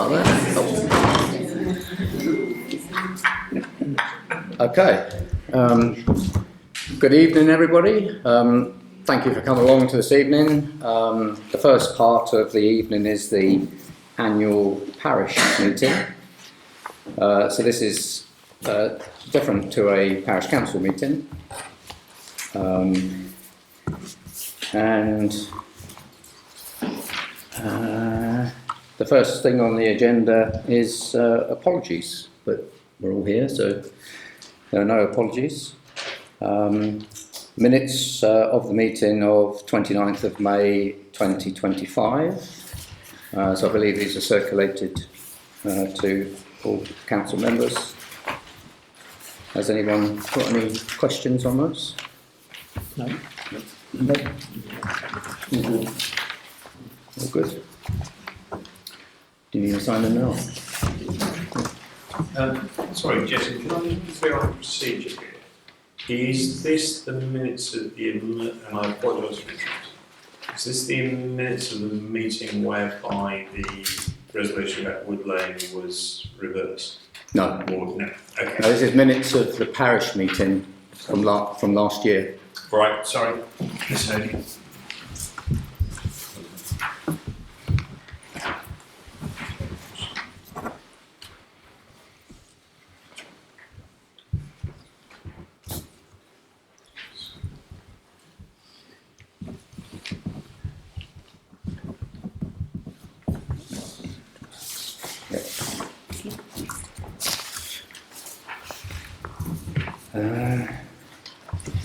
start there. Okay. Good evening, everybody. Thank you for coming along to this evening. The first part of the evening is the Annual Parish Meeting. So this is different to a Parish Council meeting. The first thing on the agenda is apologies, but we're all here, so there are no apologies. Minutes of the meeting of 29th of May 2025. So I believe these are circulated to all council members. Has anyone got any questions on those? No. No. All good. Do you need to sign them now? Sorry, Jesse, can I just be on procedure here? Is this the minutes of the, and I apologise for interrupting, is this the minutes of the meeting whereby the resolution about Wood Lane was reversed? No. Or, no. Okay. This is minutes of the parish meeting from last year. Right, sorry. Misheard.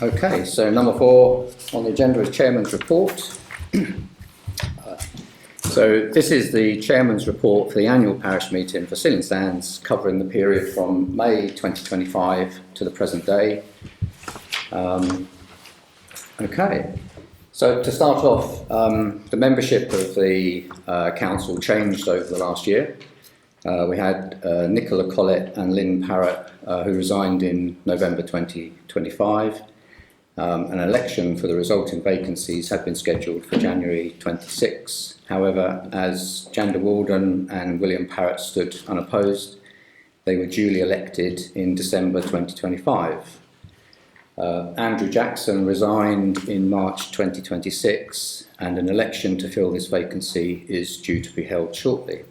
Okay, so number 4 on the agenda is Chairman's Report. So this is the Chairman's Report for the Annual Parish Meeting for Silling Sands, covering the period from May 2025 to the present day. Okay, so to start off, the membership of the Council changed over the last year. We had Nicola Collett and Lynn Parrott, who resigned in November 2025. An election for the resulting vacancies had been scheduled for January 26. However, as Janda Walden and William Parrott stood unopposed, they were duly elected in December 2025. Andrew Jackson resigned in March 2026, and an election to fill this vacancy is due to be held shortly.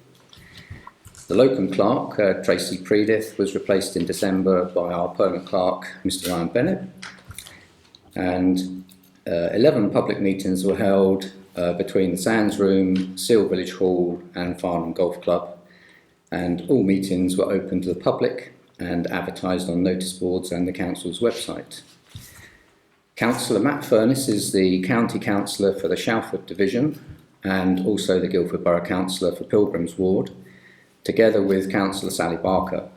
The locum clerk, Tracy Predith, was replaced in December by our permanent clerk, Mr. Ryan Bennett. And 11 public meetings were held between the Sands Room, Seal Village Hall and Farnham Golf Club, and all meetings were open to the public and advertised on notice boards and the council's website. Councillor Matt Furness is the County Councillor for the Shalford Division and also the Guildford Borough Councillor for Pilgrims Ward, together with Councillor Sally Barker.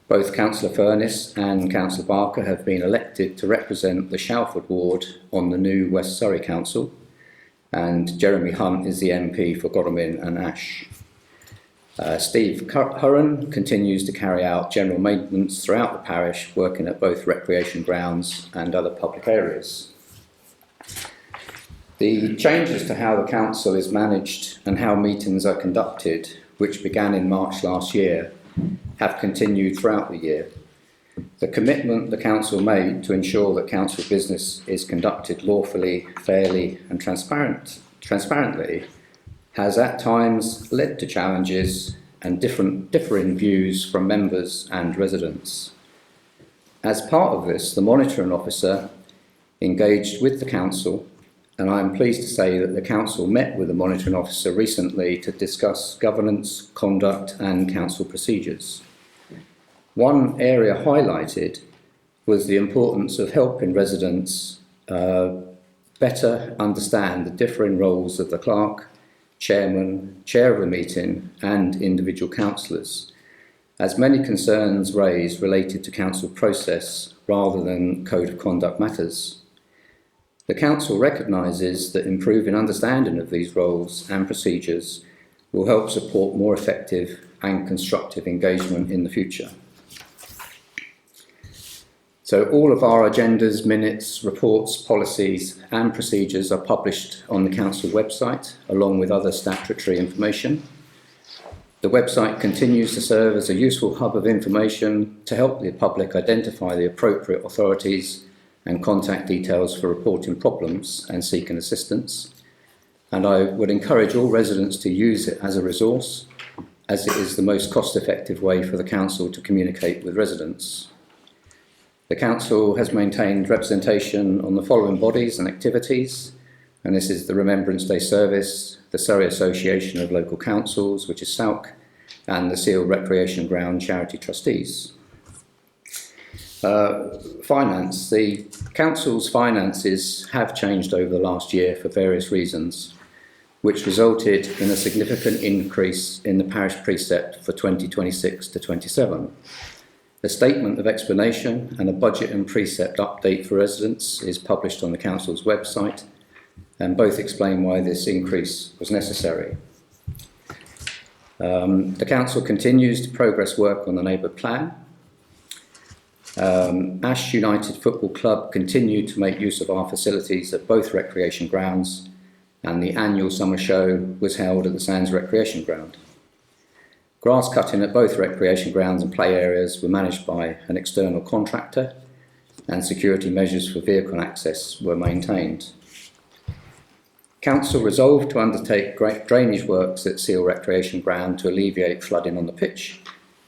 Both Councillor Furness and Councillor Barker have been elected to represent the Shalford Ward on the new West Surrey Council, and Jeremy Hunt is the MP for Godalming and Ash. Steve Hurren continues to carry out general maintenance throughout the parish, working at both recreation grounds and other public areas. The changes to how the council is managed and how meetings are conducted, which began in March last year, have continued throughout the year. The commitment the council made to ensure that council business is conducted lawfully, fairly and transparently has at times led to challenges and differing views from members and residents. As part of this, the monitoring officer engaged with the council, and I am pleased to say that the council met with the monitoring officer recently to discuss governance, conduct and council procedures. One area highlighted was the importance of helping residents better understand the differing roles of the clerk, chairman, chair of a meeting and individual councillors, as many concerns raised related to council process rather than code of conduct matters. The council recognises that improving understanding of these roles and procedures will help support more effective and constructive engagement in the future. So all of our agendas, minutes, reports, policies and procedures are published on the council website along with other statutory information. The website continues to serve as a useful hub of information to help the public identify the appropriate authorities and contact details for reporting problems and seeking assistance. And I would encourage all residents to use it as a resource, as it is the most cost-effective way for the council to communicate with residents. The council has maintained representation on the following bodies and activities, and this is the Remembrance Day Service, the Surrey Association of Local Councils, which is SALC, and the Seal Recreation Ground Charity Trustees. Finance. The council's finances have changed over the last year for various reasons, which resulted in a significant increase in the parish precept for 2026 to 27. A statement of explanation and a budget and precept update for residents is published on the council's website, and both explain why this increase was necessary. The council continues to progress work on the neighbourhood plan. Ash United Football Club continue to make use of our facilities at both recreation grounds, and the annual summer show was held at the Sands Recreation Ground. Grass cutting at both recreation grounds and play areas were managed by an external contractor, and security measures for vehicle access were maintained. Council resolved to undertake drainage works at Seal Recreation Ground to alleviate flooding on the pitch,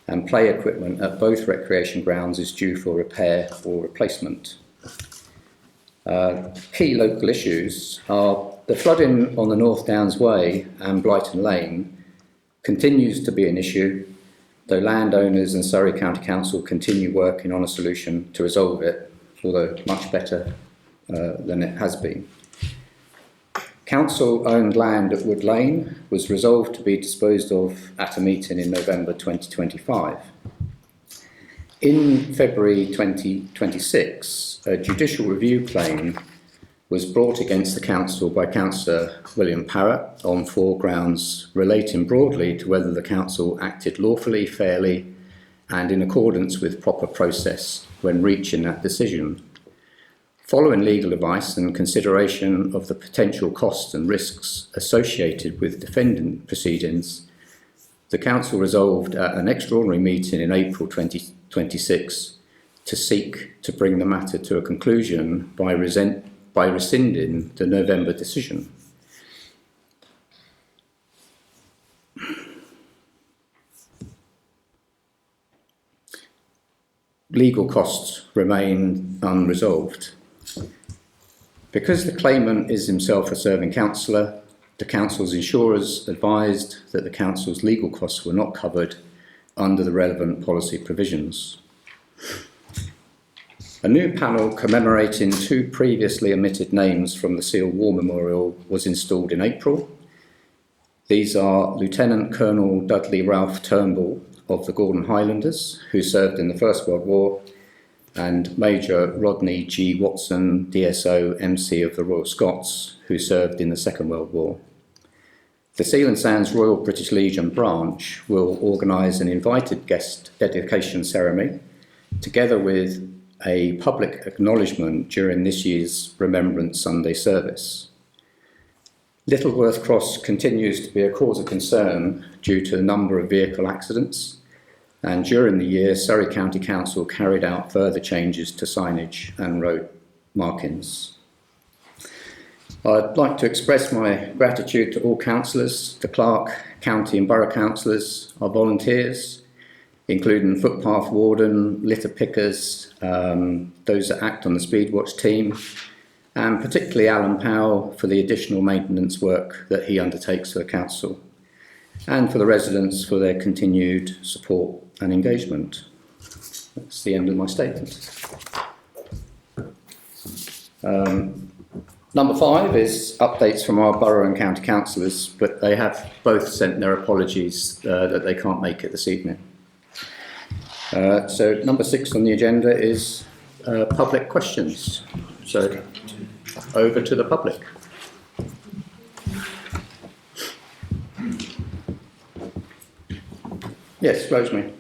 and play equipment at both recreation grounds is due for repair or replacement. Key local issues are the flooding on the North Downs Way and Blighton Lane continues to be an issue, though landowners and Surrey County Council continue working on a solution to resolve it, although much better than it has been. Council-owned land at Wood Lane was resolved to be disposed of at a meeting in November 2025. In February 2026, a judicial review claim was brought against the council by Councillor William Parrott on 4 grounds relating broadly to whether the council acted lawfully, fairly, and in accordance with proper process when reaching that decision. Following legal advice and consideration of the potential costs and risks associated with defendant proceedings, the council resolved at an extraordinary meeting in April 2026 to seek to bring the matter to a conclusion by rescinding the November decision. Legal costs remain unresolved. Because the claimant is himself a serving councillor, the council's insurers advised that the council's legal costs were not covered under the relevant policy provisions. A new panel commemorating 2 previously omitted names from the Seal War Memorial was installed in April. These are Lieutenant Colonel Dudley Ralph Turnbull of the Gordon Highlanders, who served in the First World War, and Major Rodney G. Watson, DSO, MC of the Royal Scots, who served in the Second World War. The Seal and Sands Royal British Legion branch will organise an invited guest dedication ceremony, together with a public acknowledgement during this year's Remembrance Sunday service. Littleworth Cross continues to be a cause of concern due to the number of vehicle accidents, and during the year, Surrey County Council carried out further changes to signage and road markings. I'd like to express my gratitude to all councillors, the clerk, county and borough councillors, our volunteers, including footpath warden, litter pickers, those that act on the Speedwatch team, and particularly Alan Powell for the additional maintenance work that he undertakes for the council, and for the residents for their continued support and engagement. That's the end of my statement. Number 5 is updates from our borough and county councillors, but they have both sent their apologies that they can't make it this evening. So number 6 on the agenda is public questions. So over to the public. Yes, Rosemary.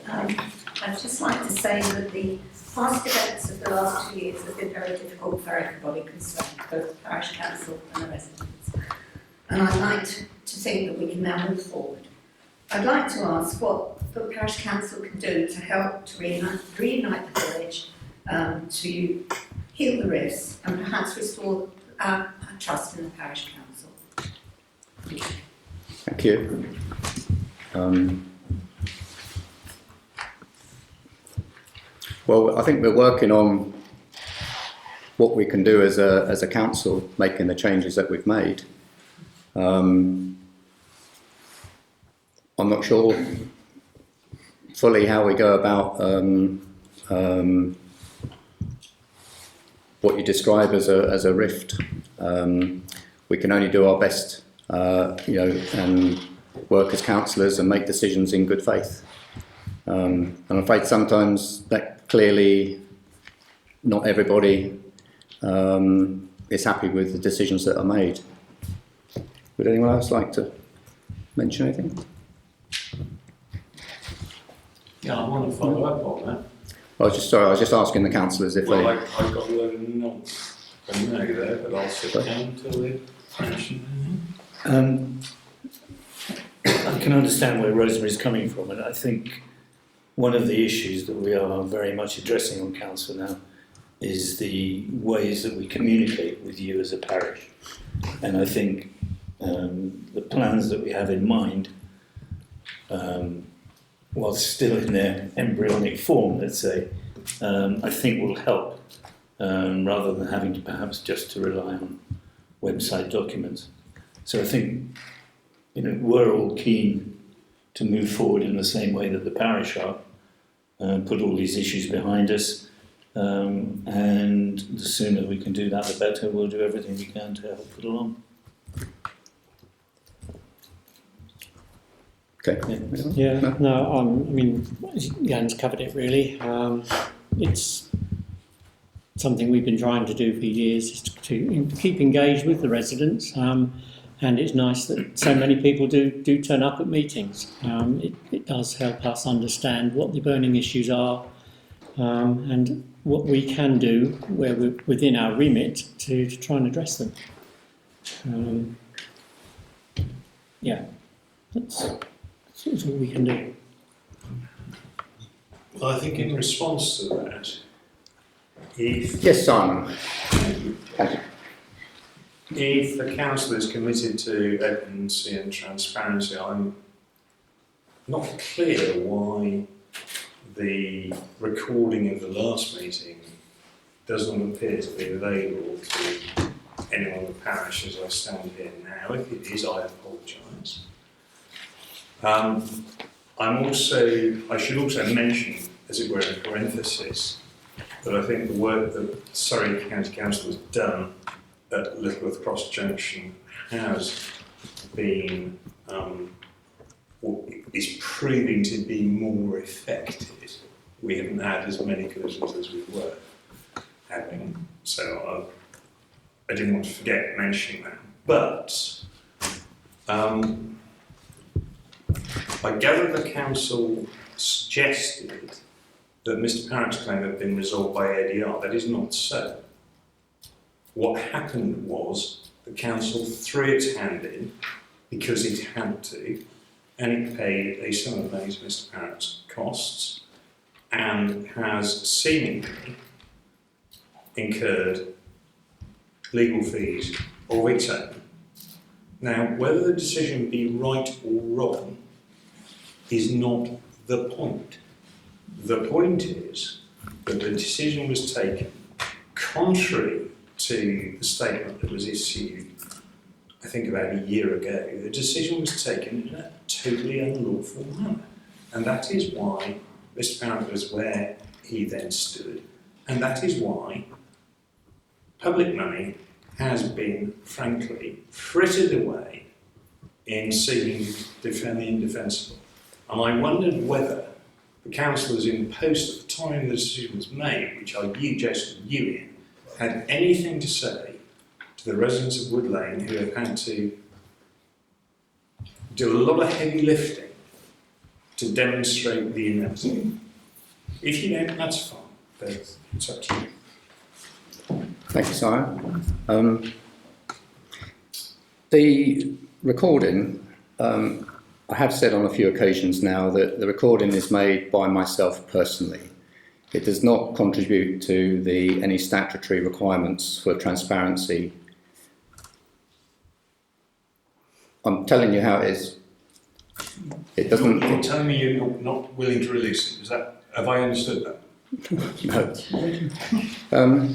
I'd just like to say that the past events of the last 2 years have been very difficult for everybody concerned, both the parish council and the residents. And I'd like to think that we can now move forward. I'd like to ask what the Parish Council can do to help to reunite the village, to heal the rifts and perhaps restore our trust in the Parish Council. Thank you. Well, I think we're working on what we can do as a council, making the changes that we've made. I'm not sure fully how we go about what you describe as a rift. We can only do our best, and work as councillors and make decisions in good faith. I'm afraid sometimes that clearly not everybody is happy with the decisions that are made. Would anyone else like to mention anything? Yeah, I want to follow up on that. I was just asking the councillors if Well, I've got a load of notes from now there, but I'll sit down till they finish. I can understand where Rosemary's coming from, and I think one of the issues that we are very much addressing on council now is the ways that we communicate with you as a parish. And I think the plans that we have in mind, whilst still in their embryonic form, let's say, I think will help, rather than having to perhaps just to rely on website documents. So I think, we're all keen to move forward in the same way that the parish are, put all these issues behind us, and the sooner we can do that, the better. We'll do everything we can to help it along. Okay. Yeah, no, I mean, Jan's covered it really. It's something we've been trying to do for years, is to keep engaged with the residents, and it's nice that so many people do turn up at meetings. It does help us understand what the burning issues are, and what we can do where we're within our remit to try and address them. That's all we can do. Well, I think in response to that, Yes, Simon. if the council is committed to openness and transparency, I'm not clear why the recording of the last meeting doesn't appear to be available to anyone in the parish as I stand here now. If it is, I apologise. I should also mention, as it were in parenthesis, that I think the work that Surrey County Council has done at Littleworth Cross Junction has been, is proving to be more effective. We haven't had as many collisions as we were having, so I didn't want to forget mentioning that. But I gather the council suggested that Mr. Parrott's claim had been resolved by ADR. That is not so. What happened was the council threw its hand in because it had to, and it paid a sum of money to Mr. Parrott's costs and has seemingly incurred legal fees of its own. Now, whether the decision be right or wrong is not the point. The point is that the decision was taken contrary to the statement that was issued, I think about a year ago. The decision was taken in a totally unlawful manner. And that is why Mr. Parrott was where he then stood. And that is why public money has been, frankly, frittered away in seeking to defend the indefensible. And I wondered whether the councillors in post at the time the decision was made, which I view Jason Ewan, had anything to say to the residents of Wood Lane who have had to do a lot of heavy lifting to demonstrate the inevitable. If you don't, that's fine, but it's up to you. Thank you, Simon. The recording, I have said on a few occasions now that the recording is made by myself personally. It does not contribute to any statutory requirements for transparency. I'm telling you how it is. It doesn't. You're telling me you're not willing to release it. Have I understood that? No.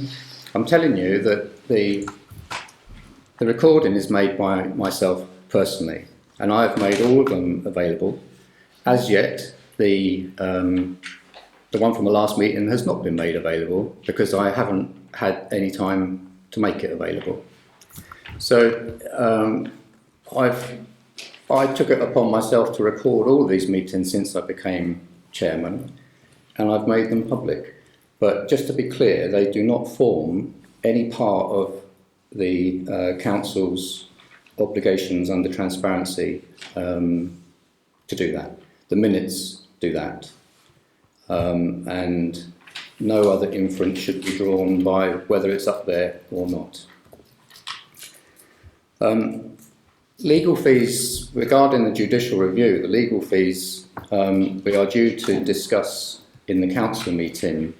I'm telling you that the recording is made by myself personally, and I have made all of them available. As yet, the one from the last meeting has not been made available because I haven't had any time to make it available. So I took it upon myself to record all these meetings since I became chairman, and I've made them public. But just to be clear, they do not form any part of the council's obligations under transparency to do that. The minutes do that. And no other inference should be drawn by whether it's up there or not. Legal fees, regarding the judicial review, the legal fees, we are due to discuss in the council meeting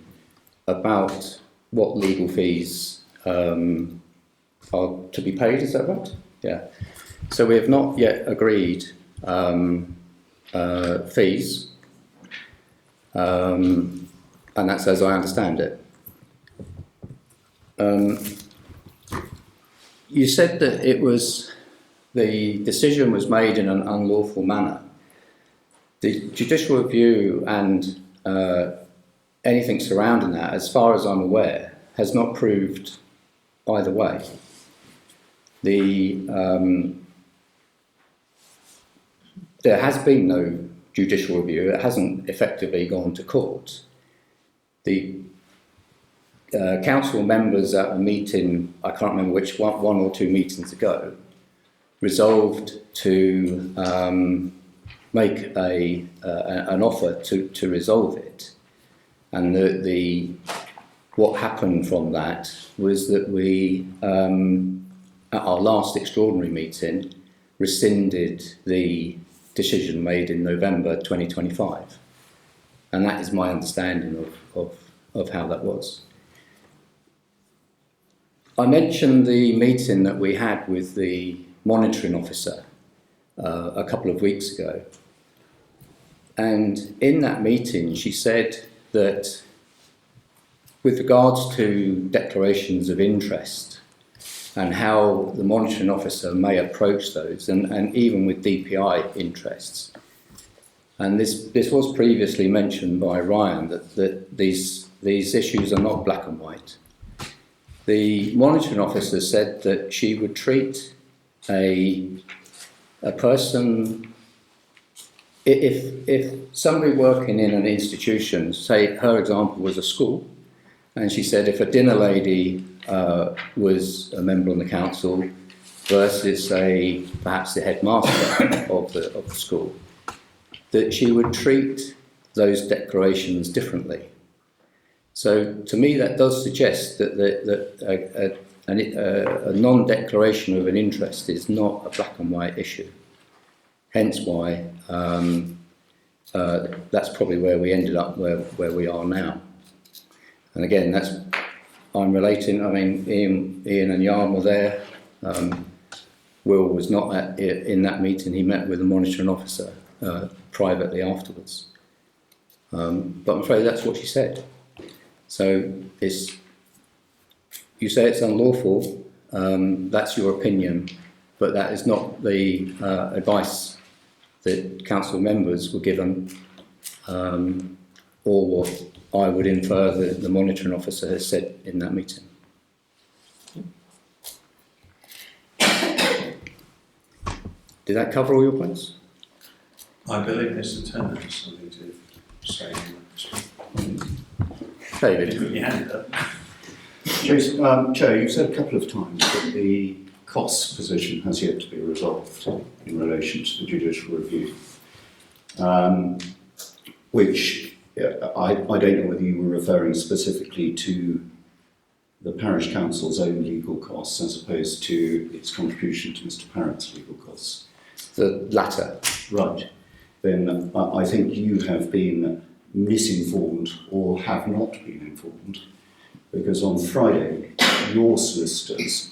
about what legal fees are to be paid, is that right? Yeah. So we have not yet agreed fees, and that's as I understand it. You said that the decision was made in an unlawful manner. The judicial review and anything surrounding that, as far as I'm aware, has not proved either way. There has been no judicial review. It hasn't effectively gone to court. The council members at a meeting, I can't remember which one or two meetings ago, resolved to make an offer to resolve it. And what happened from that was that we, at our last extraordinary meeting, rescinded the decision made in November 2025. And that is my understanding of how that was. I mentioned the meeting that we had with the monitoring officer a couple of weeks ago. And in that meeting, she said that with regards to declarations of interest and how the monitoring officer may approach those, and even with DPI interests, and this was previously mentioned by Ryan, that these issues are not black and white. The monitoring officer said that she would treat a person, if somebody working in an institution, say her example was a school, and she said if a dinner lady was a member on the council versus perhaps the headmaster of the school, that she would treat those declarations differently. So to me that does suggest that a non-declaration of an interest is not a black and white issue. Hence why that's probably where we ended up where we are now. And again, I'm relating, I mean, Ian and Jan were there. Will was not in that meeting. He met with the monitoring officer privately afterwards. But I'm afraid that's what she said. So you say it's unlawful, that's your opinion, but that is not the advice that council members were given, or what I would infer the monitoring officer has said in that meeting. Did that cover all your points? I believe Mr. Turner has something to say on that. David? Put your hand up. Chair, you've said a couple of times that the costs position has yet to be resolved in relation to the judicial review, which I don't know whether you were referring specifically to the Parish Council's own legal costs as opposed to its contribution to Mr. Parrott's legal costs. The latter. Right. Then I think you have been misinformed or have not been informed, because on Friday your solicitors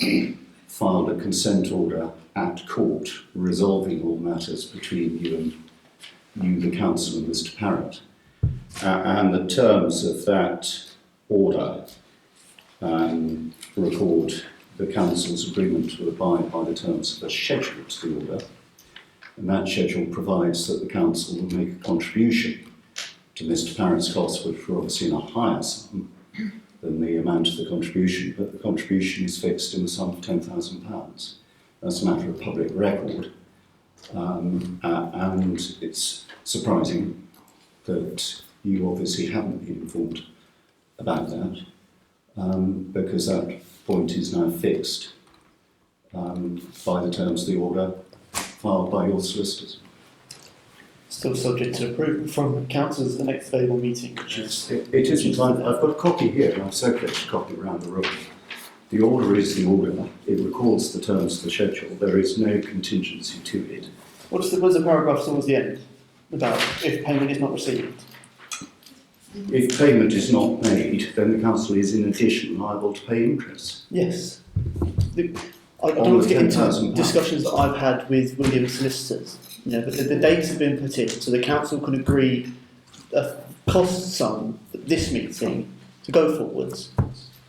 filed a consent order at court resolving all matters between you, the council, and Mr. Parrott. And the terms of that order record the council's agreement to abide by the terms of a schedule to the order. And that schedule provides that the council will make a contribution to Mr. Parrott's costs, which were obviously in a higher sum than the amount of the contribution, but the contribution is fixed in the sum of £10,000. That's a matter of public record, and it's surprising that you obviously haven't been informed about that, because that point is now fixed by the terms of the order filed by your solicitors. Still subject to approval from council at the next available meeting, which is... It isn't. I've got a copy here, and I've circulated a copy around the room. The order is the order. It records the terms of the schedule. There is no contingency to it. What's the paragraph towards the end about if payment is not received? If payment is not made, then the council is in addition liable to pay interest. Yes. I don't want to get into discussions that I've had with Williams solicitors, but the dates have been put in, so the council can agree a cost sum at this meeting to go forwards.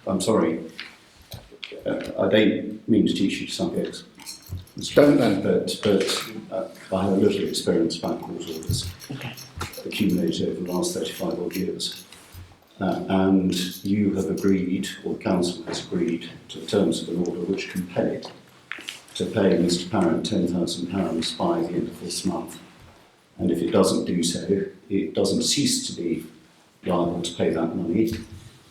I'm sorry, I don't mean to teach you subjects. Don't then. But I have a little experience about court orders, Okay. accumulated over the last 35 odd years. And you have agreed, or the council has agreed, to the terms of an order which compel it to pay Mr. Parrott £10,000 by the end of this month. And if it doesn't do so, it doesn't cease to be liable to pay that money.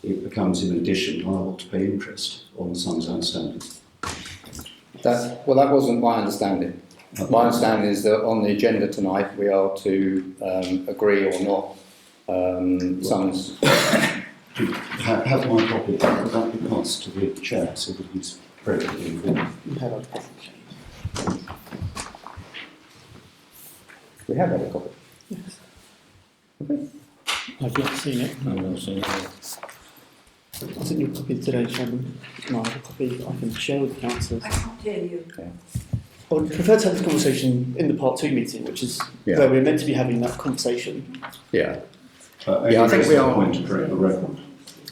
It becomes, in addition, liable to pay interest on the sums outstanding. That wasn't my understanding. My understanding is that on the agenda tonight we are to agree or not sums. Have my copy, could that be passed to the chair so that he's appropriately informed? We have had a copy. Yes. I've not seen it. I've not seen it. I sent you a copy today, Chairman. No, I have a copy that I can share with the councillors. I can't hear you. Okay. I would prefer to have this conversation in the part 2 meeting, which is Yeah. where we're meant to be having that conversation. Yeah. I think we are- point to correct the record.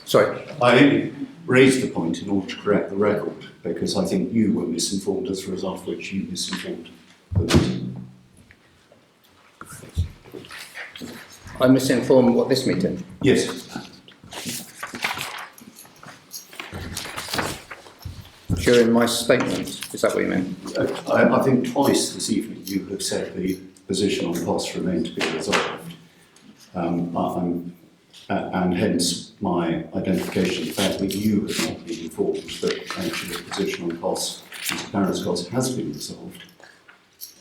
Sorry. I only raised the point in order to correct the record, because I think you were misinformed as a result of which you misinformed the meeting. I misinformed what this meeting. Yes. During my statement, is that what you meant? I think twice this evening you have said the position on costs remain to be resolved. And hence my identification of the fact that you have not been informed that actually the position on costs, Mr. Parrott's costs, has been resolved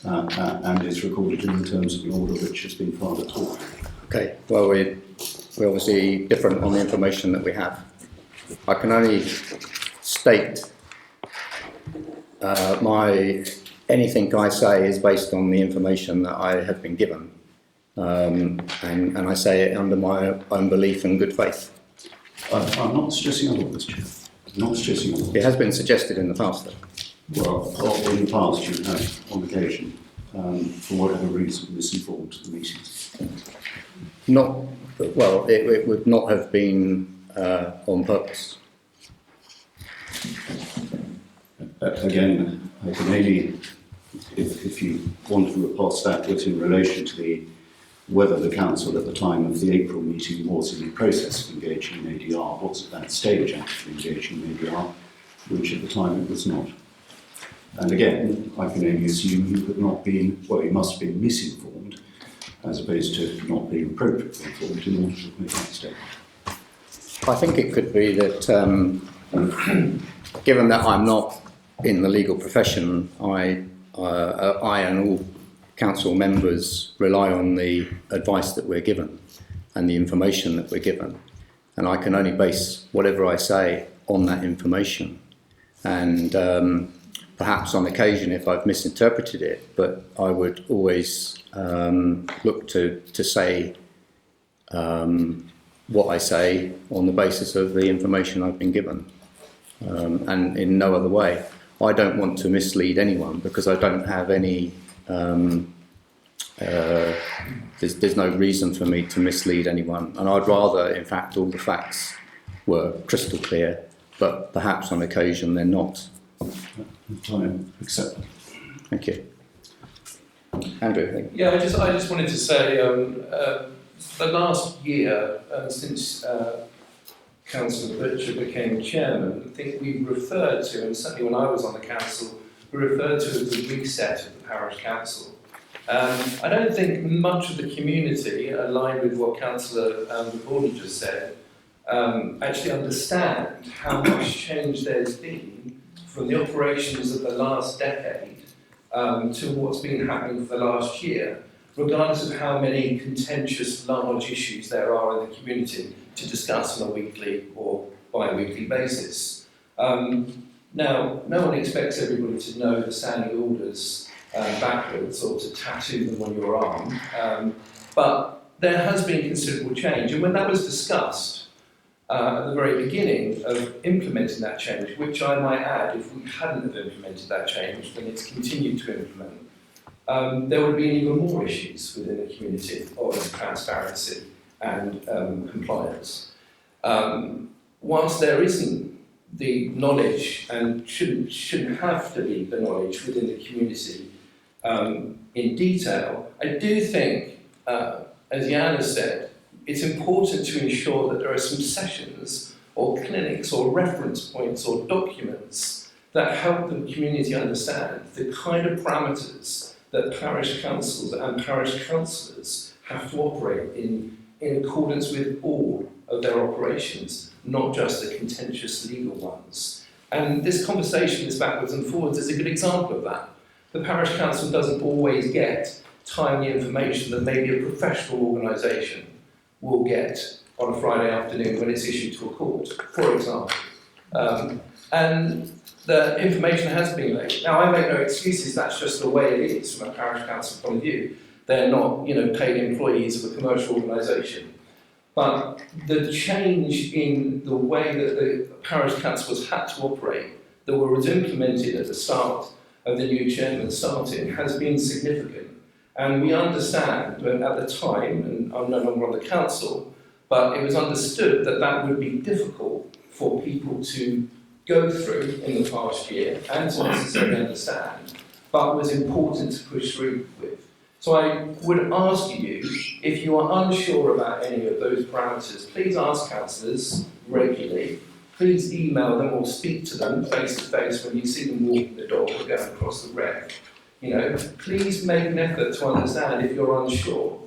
and is recorded in the terms of the order which has been filed at court. Okay, well, we're obviously different on the information that we have. I can only state anything I say is based on the information that I have been given. And I say it under my own belief and good faith. I'm not suggesting otherwise, Chair. I'm not suggesting otherwise. It has been suggested in the past, though. Well, in the past you have, on occasion, for whatever reason, misinformed the meeting. It would not have been on purpose. Again, I can only, if you want to report that, was in relation to whether the council at the time of the April meeting was in the process of engaging in ADR, was at that stage actually engaging in ADR, which at the time it was not. And again, I can only assume you have not been, well, you must have been misinformed, as opposed to not being appropriately informed in order to make that statement. I think it could be that, given that I'm not in the legal profession, I and all council members rely on the advice that we're given and the information that we're given. And I can only base whatever I say on that information. And perhaps on occasion if I've misinterpreted it, but I would always look to say what I say on the basis of the information I've been given, and in no other way. I don't want to mislead anyone because I don't have any. There's no reason for me to mislead anyone, and I'd rather, in fact, all the facts were crystal clear, but perhaps on occasion they're not. Time accepted. Thank you. Andrew, thank you. Yeah, I just wanted to say, the last year, since Councillor Butcher became chairman, I think we referred to, and certainly when I was on the council, we referred to as the reset of the Parish Council. I don't think much of the community, aligned with what Councillor Gordon just said, actually understand how much change there's been from the operations of the last decade to what's been happening for the last year, regardless of how many contentious large issues there are in the community to discuss on a weekly or bi-weekly basis. Now, no one expects everybody to know the standing orders backwards or to tattoo them on your arm, but there has been considerable change, and when that was discussed at the very beginning of implementing that change, which I might add, if we hadn't have implemented that change, then it's continued to implement, there would have been even more issues within the community of transparency and compliance. Whilst there isn't the knowledge, and shouldn't have to be the knowledge within the community in detail, I do think, as Jan has said, it's important to ensure that there are some sessions or clinics or reference points or documents that help the community understand the kind of parameters that parish councils and parish councillors have to operate in accordance with all of their operations, not just the contentious legal ones. And this conversation, this backwards and forwards, is a good example of that. The parish council doesn't always get timely information that maybe a professional organisation will get on a Friday afternoon when it's issued to a court, for example. And the information has been late. Now, I make no excuses, that's just the way it is from a parish council point of view. They're not, paid employees of a commercial organisation. But the change in the way that the parish councils had to operate, that was implemented at the start of the new chairman starting, has been significant. And we understand that at the time, and I'm no longer on the council, but it was understood that that would be difficult for people to go through in the past year and to necessarily understand, but was important to push through with. So I would ask you, if you are unsure about any of those parameters, please ask councillors regularly. Please email them or speak to them face to face when you see them walking the dog or going across the rec. Please make an effort to understand if you're unsure,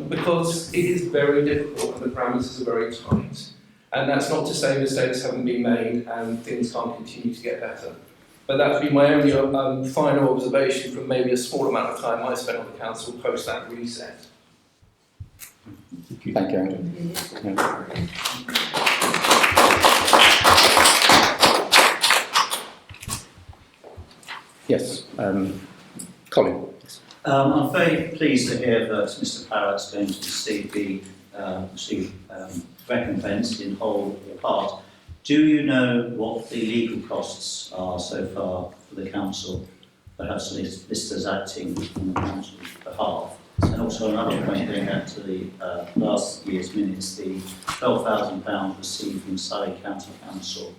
because it is very difficult and the parameters are very tight. And that's not to say mistakes haven't been made and things can't continue to get better. But that would be my only final observation from maybe a small amount of time I spent on the council post that reset. Thank you, Andrew. Yes, Colin. I'm very pleased to hear that Mr. Parrott's going to be recompensed in whole or part. Do you know what the legal costs are so far for the council, perhaps solicitors acting on the council's behalf? And also another point, going back to the last year's minutes, the £12,000 received from Surrey County Council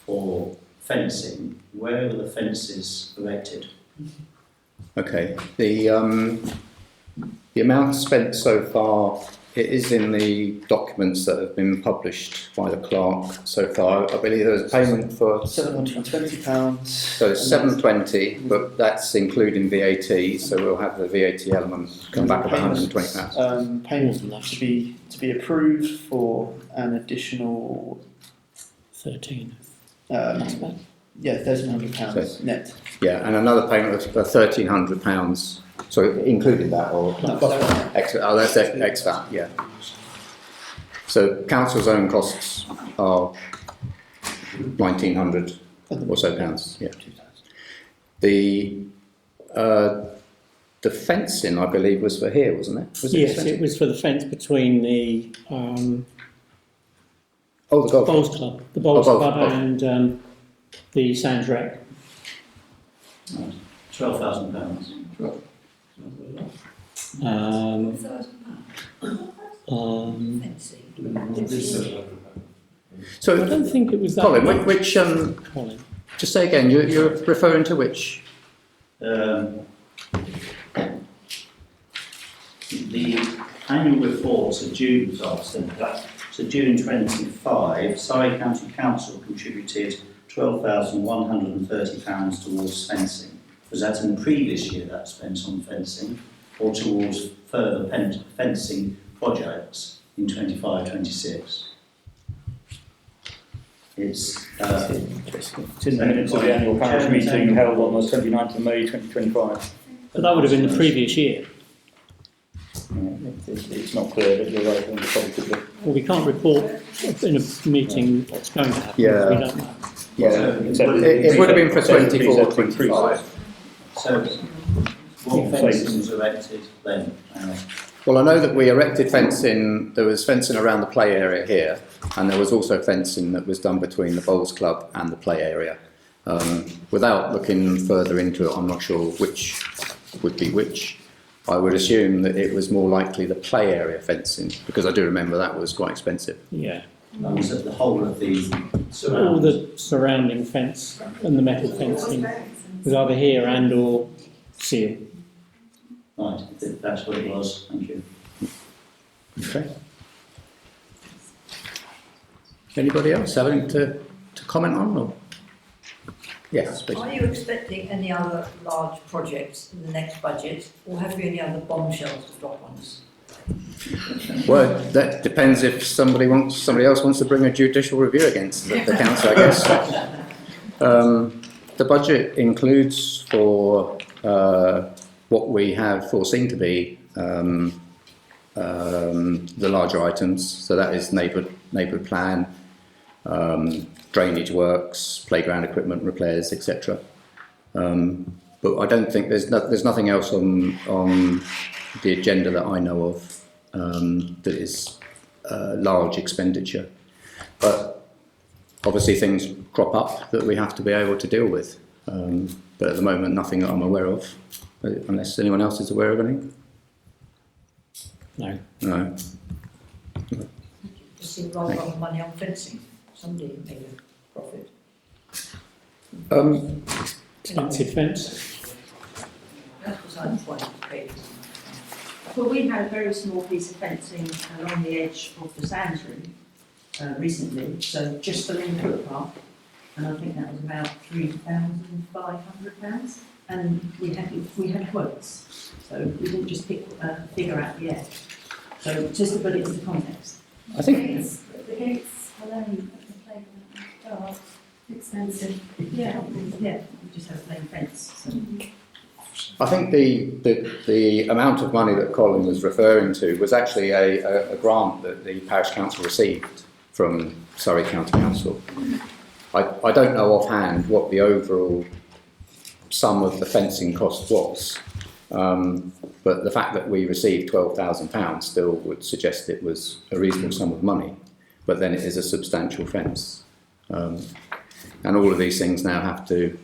for fencing. Where were the fences erected? Okay, the amount spent so far, it is in the documents that have been published by the clerk so far. I believe there was a payment for £720. So it's 720, but that's including VAT. So we'll have the VAT element come back about £120. Payments to be approved for an additional 13. £1,300 net. Yeah, and another payment of £1,300. So including that or extra? Oh, that's ex-VAT. Yeah. So council's own costs are £1,900 or so pounds. Yeah. The fencing, I believe, was for here, wasn't it? Was Yes, fencing? it was for the fence between the Oh, the golf. Bowls Club, the Bowls Bowls Club Club. and the Sands Rec. £12,000. Um, So, I don't think it was that Colin, much. which Colin. just say again, you're referring to which? The annual reports are June, so June 25, Surrey County Council contributed £12,130 towards fencing. Was that in the previous year that spent on fencing, or towards further fencing projects in 25-26? It's It's in the minutes of the annual parish meeting held on the 29th of May 2025. But that would have been the previous year. It's not clear, but you're right, I think it probably could be. Well, we can't report in a meeting what's going to happen. Yeah. We don't know. It would have been for 24, 25. So, what fencing was erected then? Well, I know that we erected fencing, there was fencing around the play area here, and there was also fencing that was done between the Bowls Club and the play area. Without looking further into it, I'm not sure which would be which. I would assume that it was more likely the play area fencing, because I do remember that was quite expensive. Yeah. Was it the whole of the All the surrounding fence and the metal fencing was either here and or seal. Right, if that's what it was, thank you. Okay. Anybody else have anything to comment on? Or? Yes, please. Are you expecting any other large projects in the next budget, or have you any other bombshells to drop on us? Well, that depends if somebody else wants to bring a judicial review against the council, I guess. The budget includes for what we have foreseen to be the larger items. So that is neighbourhood plan, drainage works, playground equipment repairs, etc. But I don't think there's nothing else on the agenda that I know of that is large expenditure. But obviously things crop up that we have to be able to deal with. But at the moment, nothing that I'm aware of, unless anyone else is aware of anything. No. No. Just seem rather a lot of money on fencing. Somebody made a profit. Expensive fence. That's what I'm quite paid. Well, we had a very small piece of fencing along the edge of the sands room recently, so just along the footpath, and I think that was about £3,500, and we had quotes, so we didn't just pick a figure out the air. So just to put it into context. I think The gates alone at the playground are expensive. Yeah, we just have a plain fence. So. I think the amount of money that Colin was referring to was actually a grant that the Parish Council received from Surrey County Council. I don't know offhand what the overall sum of the fencing cost was, but the fact that we received £12,000 still would suggest it was a reasonable sum of money, but then it is a substantial fence. And all of these things now have to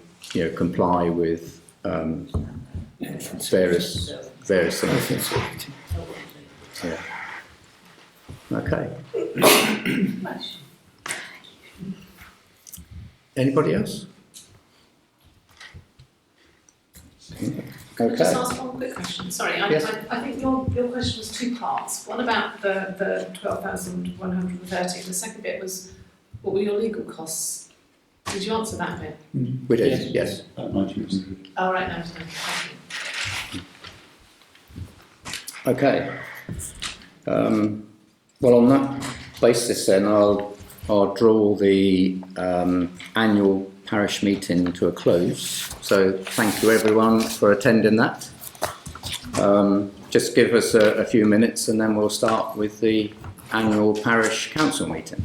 comply with various things. Yeah. Okay. Anybody else? Can I just Okay. ask one quick question? Sorry, Yes. I think your question was two parts. One about the 12,130, and the second bit was, what were your legal costs? Did you answer that bit? We did, yes. About 1900. Oh, right, no, thank you. Okay. Well, on that basis then, I'll draw the annual parish meeting to a close. So thank you everyone for attending that. Just give us a few minutes and then we'll start with the annual parish council meeting.